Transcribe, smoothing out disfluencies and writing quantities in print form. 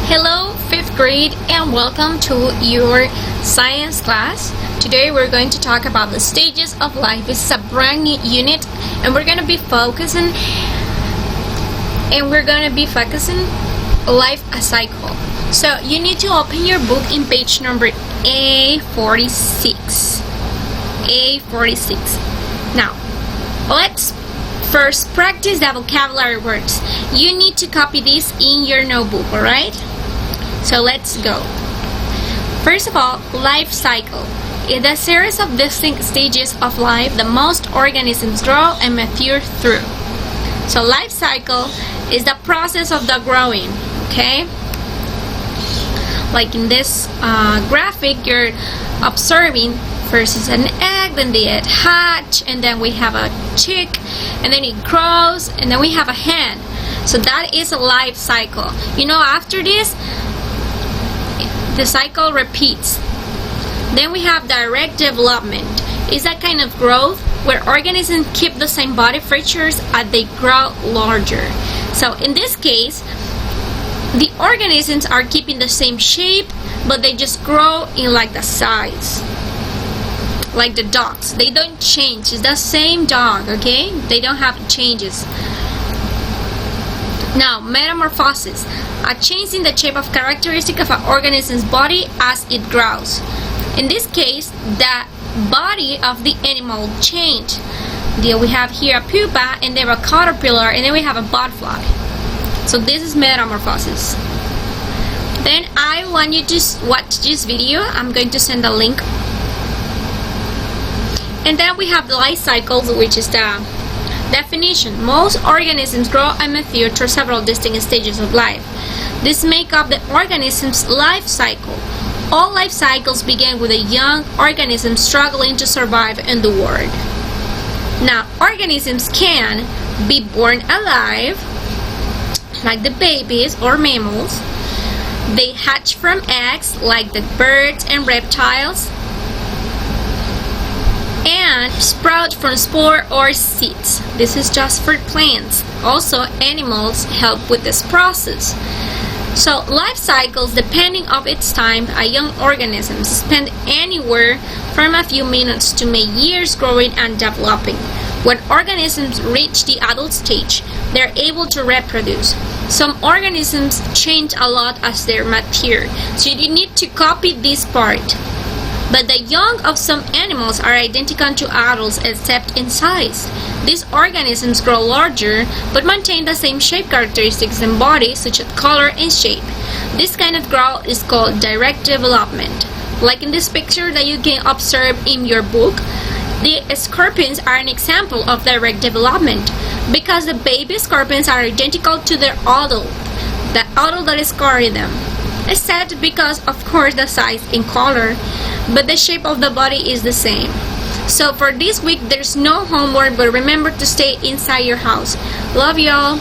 Hello, 5th grade, and welcome to your science class. Today we're going to talk about the stages of life. This is a brand new unit, and we're going to be focusing life a cycle. So you need to open your book in page number A46. A46. Now, let's first practice the vocabulary words. You need to copy this in your notebook, alright? So let's go. First of all, life cycle. In the series of distinct stages of life that most organisms grow and mature through. So life cycle is the process of the growing, okay? Like in this graphic, you're observing first is an egg, then the egg hatch, and then we have a chick, and then it grows, and then we have a hen. So that is a life cycle. You know, after this, the cycle repeats. Then we have direct development. It's a kind of growth where organisms keep the same body features as they grow larger. So in this case, the organisms are keeping the same shape, but they just grow in like the size. Like the dogs, they don't change. It's the same dog, okay? They don't have changes. Now, metamorphosis, a change in the shape of characteristic of an organism's body as it grows. In this case, the body of the animal changed. We have here a pupa, and then a caterpillar, and then we have a butterfly. So this is metamorphosis. Then I want you to watch this video. I'm going to send a link. And then we have the life cycles, which is the definition. Most organisms grow and mature through several distinct stages of life. This make up the organism's life cycle. All life cycles begin with a young organism struggling to survive in the world. Now, organisms can be born alive, like the babies or mammals. They hatch from eggs, like the birds and reptiles, and sprout from spore or seeds. This is just for plants. Also, animals help with this process. So, life cycles, depending on its time, a young organism spend anywhere from a few minutes to many years growing and developing. When organisms reach the adult stage, they are able to reproduce. Some organisms change a lot as they mature, so you need to copy this part. But the young of some animals are identical to adults except in size. These organisms grow larger but maintain the same shape characteristics and body, such as color and shape. This kind of growth is called direct development. Like in this picture that you can observe in your book, the scorpions are an example of direct development because the baby scorpions are identical to their adult, the adult that is carrying them. Except because, of course, the size and color, but the shape of the body is the same. So for this week, there's no homework, but remember to stay inside your house. Love y'all.